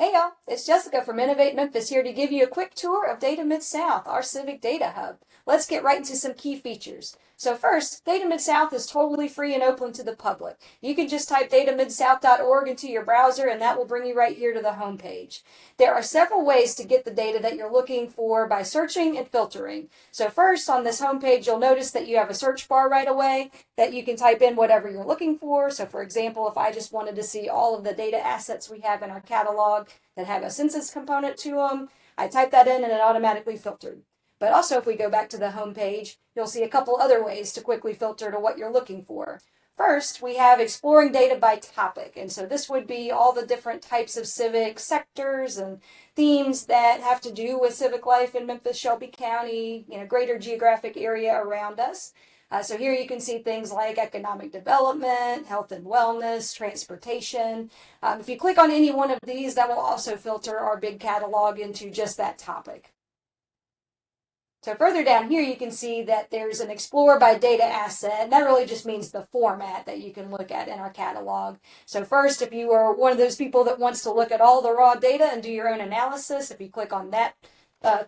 Hey y'all, it's Jessica from Innovate Memphis here to give you a quick tour of Data Midsouth, our civic data hub. Let's get right into some key features. So first, Data Midsouth is totally free and open to the public. You can just type datamidsouth.org into your browser and that will bring you right here to the home page. There are several ways to get the data that you're looking for by searching and filtering. So first, on this home page, you'll notice that you have a search bar right away that you can type in whatever you're looking for. So for example, if I just wanted to see all of the data assets we have in our catalog that have a census component to them, I type that in and it automatically filtered. But also, if we go back to the home page, you'll see a couple other ways to quickly filter to what you're looking for. First, we have exploring data by topic. And so this would be all the different types of civic sectors and themes that have to do with civic life in Memphis, Shelby County, greater geographic area around us. So here you can see things like economic development, health and wellness, transportation. If you click on any one of these, that will also filter our big catalog into just that topic. So further down here, you can see that there's an Explore by Data Asset, and that really just means the format that you can look at in our catalog. So first, if you are one of those people that wants to look at all the raw data and do your own analysis, if you click on that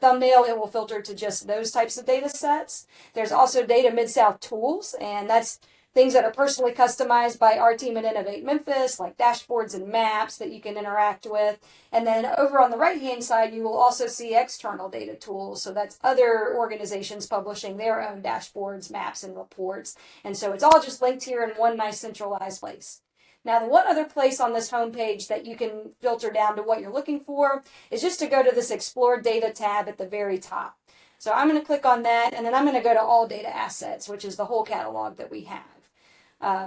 thumbnail, it will filter to just those types of data sets. There's also Data Midsouth tools, and that's things that are personally customized by our team at Innovate Memphis, like dashboards and maps that you can interact with. And then over on the right-hand side, you will also see external data tools. So that's other organizations publishing their own dashboards, maps, and reports. And so it's all just linked here in one nice centralized place. Now, the one other place on this homepage that you can filter down to what you're looking for is just to go to this Explore Data tab at the very top. So I'm going to click on that, and then I'm going to go to All Data Assets, which is the whole catalog that we have.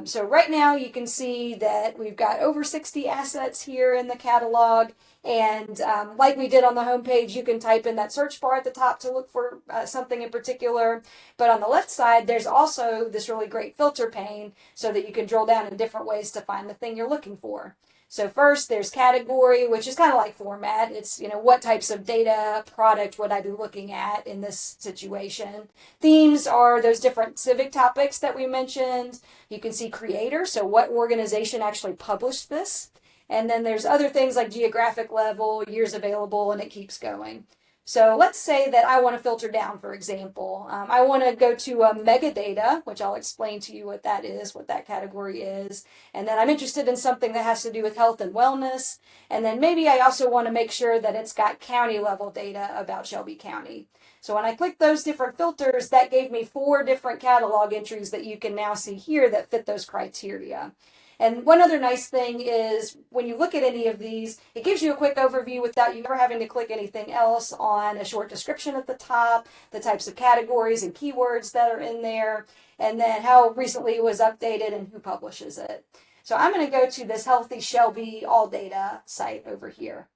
So right now you can see that we've got over 60 assets here in the catalog, and like we did on the homepage, you can type in that search bar at the top to look for something in particular. But on the left side, there's also this really great filter pane so that you can drill down in different ways to find the thing you're looking for. So first, there's category, which is kind of like format. It's, what types of data product would I be looking at in this situation. Themes are those different civic topics that we mentioned. You can see creator, so what organization actually published this. And then there's other things like geographic level, years available, and it keeps going. So let's say that I want to filter down, for example. I want to go to megadata, which I'll explain to you what that is, what that category is. And then I'm interested in something that has to do with health and wellness. And then maybe I also want to make sure that it's got county level data about Shelby County. So when I click those different filters, that gave me 4 different catalog entries that you can now see here that fit those criteria. And one other nice thing is when you look at any of these, it gives you a quick overview without you ever having to click anything else on a short description at the top, the types of categories and keywords that are in there, and then how recently it was updated and who publishes it. So I'm going to go to this Healthy Shelby All Data site over here.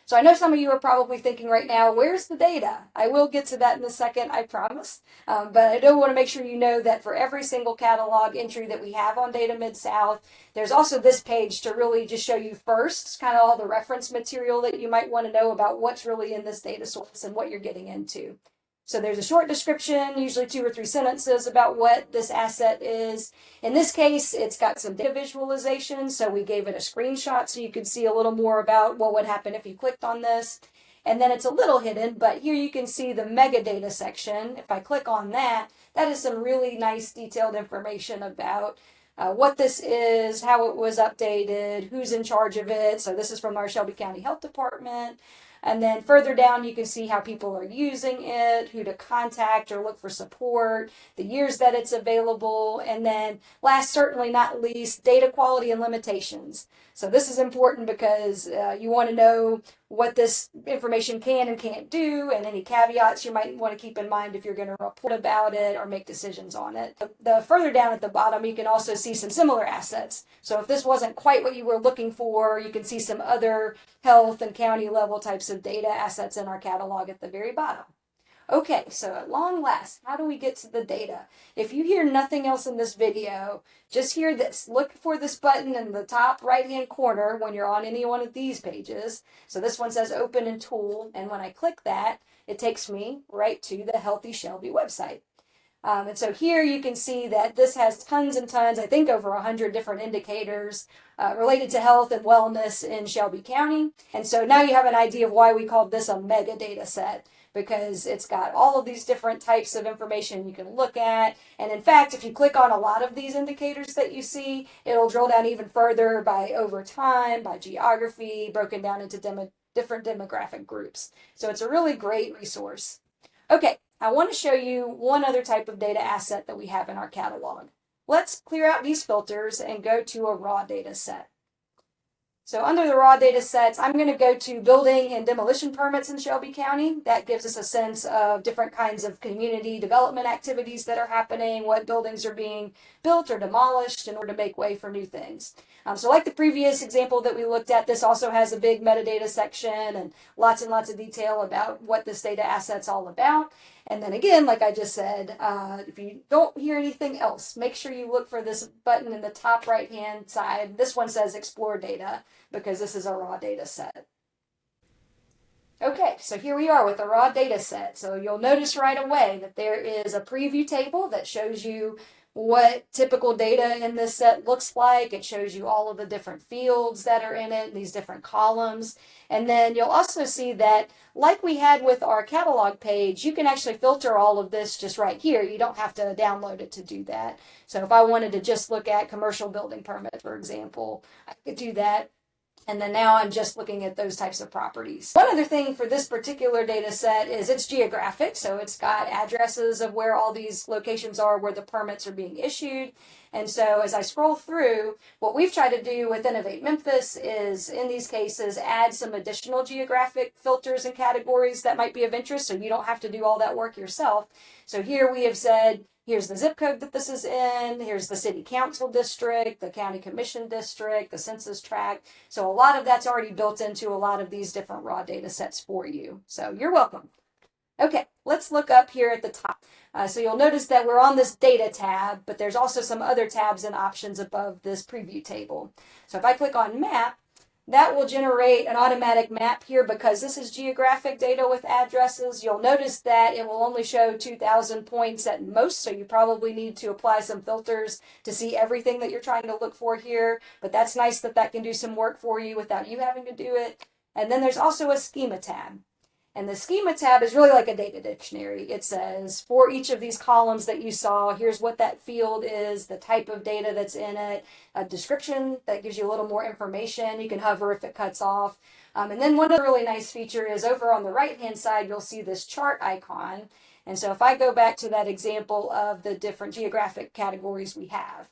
So I know some of you are probably thinking right now, where's the data? I will get to that in a second, I promise. But I do want to make sure you know that for every single catalog entry that we have on Data Midsouth, there's also this page to really just show you first kind of all the reference material that you might want to know about what's really in this data source and what you're getting into. So there's a short description, usually 2 or 3 sentences about what this asset is. In this case, it's got some data visualization, so we gave it a screenshot so you could see a little more about what would happen if you clicked on this. And then it's a little hidden, but here you can see the megadata section. If I click on that, that is some really nice detailed information about what this is, how it was updated, who's in charge of it. So this is from our Shelby County Health Department. And then further down, you can see how people are using it, who to contact or look for support, the years that it's available, and then last, certainly not least, data quality and limitations. So this is important because you want to know what this information can and can't do, and any caveats you might want to keep in mind if you're going to report about it or make decisions on it. The further down at the bottom, you can also see some similar assets. So if this wasn't quite what you were looking for, you can see some other health and county level types of data assets in our catalog at the very bottom. Okay, so at long last, how do we get to the data? If you hear nothing else in this video, just hear this. Look for this button in the top right-hand corner when you're on any one of these pages. So this one says Open and Tool, and when I click that, it takes me right to the Healthy Shelby website. And so here you can see that this has tons and tons, I think over 100 different indicators related to health and wellness in Shelby County. And so now you have an idea of why we called this a mega data set, because it's got all of these different types of information you can look at. And in fact, if you click on a lot of these indicators that you see, it'll drill down even further by over time, by geography, broken down into different demographic groups. So it's a really great resource. Okay, I want to show you one other type of data asset that we have in our catalog. Let's clear out these filters and go to a raw data set. So under the raw data sets, I'm going to go to building and demolition permits in Shelby County. That gives us a sense of different kinds of community development activities that are happening, what buildings are being built or demolished in order to make way for new things. So like the previous example that we looked at, this also has a big metadata section and lots of detail about what this data asset's all about. And then again, like I just said, if you don't hear anything else, make sure you look for this button in the top right-hand side. This one says Explore Data, because this is a raw data set. Okay, so here we are with a raw data set. So you'll notice right away that there is a preview table that shows you what typical data in this set looks like. It shows you all of the different fields that are in it, these different columns. And then you'll also see that, like we had with our catalog page, you can actually filter all of this just right here. You don't have to download it to do that. So if I wanted to just look at commercial building permit, for example, I could do that. And then now I'm just looking at those types of properties. One other thing for this particular data set is it's geographic. So it's got addresses of where all these locations are, where the permits are being issued. And so as I scroll through, what we've tried to do with Innovate Memphis is, in these cases, add some additional geographic filters and categories that might be of interest, so you don't have to do all that work yourself. So here we have said, here's the zip code that this is in, here's the city council district, the county commission district, the census tract. So a lot of that's already built into a lot of these different raw data sets for you. So you're welcome. Okay, let's look up here at the top. So you'll notice that we're on this data tab, but there's also some other tabs and options above this preview table. So if I click on map, that will generate an automatic map here because this is geographic data with addresses. You'll notice that it will only show 2,000 points at most, so you probably need to apply some filters to see everything that you're trying to look for here. But that's nice that that can do some work for you without you having to do it. And then there's also a schema tab. And the schema tab is really like a data dictionary. It says, for each of these columns that you saw, here's what that field is, the type of data that's in it, a description that gives you a little more information. You can hover if it cuts off. And then one other really nice feature is over on the right-hand side, you'll see this chart icon. And so if I go back to that example of the different geographic categories we have,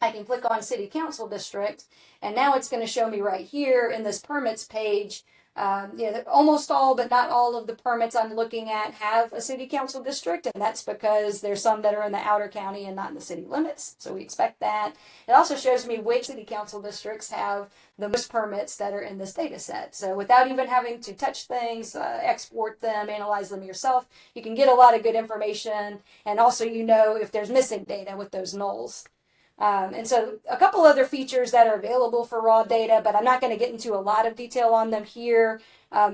I can click on City Council District, and now it's going to show me right here in this permits page. Almost all, but not all of the permits I'm looking at have a city council district, and that's because there's some that are in the outer county and not in the city limits, so we expect that. It also shows me which city council districts have the most permits that are in this data set. So without even having to touch things, export them, analyze them yourself, you can get a lot of good information, and also if there's missing data with those nulls. And so a couple other features that are available for raw data, but I'm not going to get into a lot of detail on them here.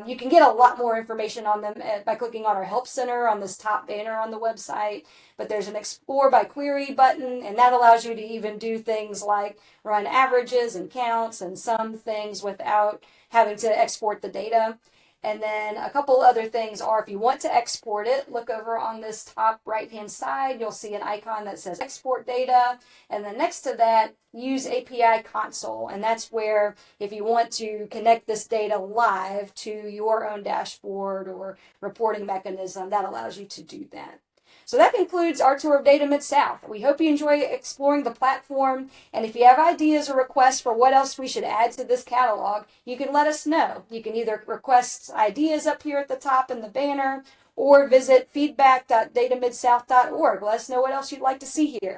You can get a lot more information on them by clicking on our Help Center on this top banner on the website. But there's an Explore by Query button, and that allows you to even do things like run averages and counts and some things without having to export the data. And then a couple other things are, if you want to export it, look over on this top right-hand side. You'll see an icon that says Export Data. And then next to that, use API Console. And that's where, if you want to connect this data live to your own dashboard or reporting mechanism, that allows you to do that. So that concludes our tour of Data Midsouth. We hope you enjoy exploring the platform, and if you have ideas or requests for what else we should add to this catalog, you can let us know. You can either request ideas up here at the top in the banner, or visit feedback.datamidsouth.org. Let us know what else you'd like to see here.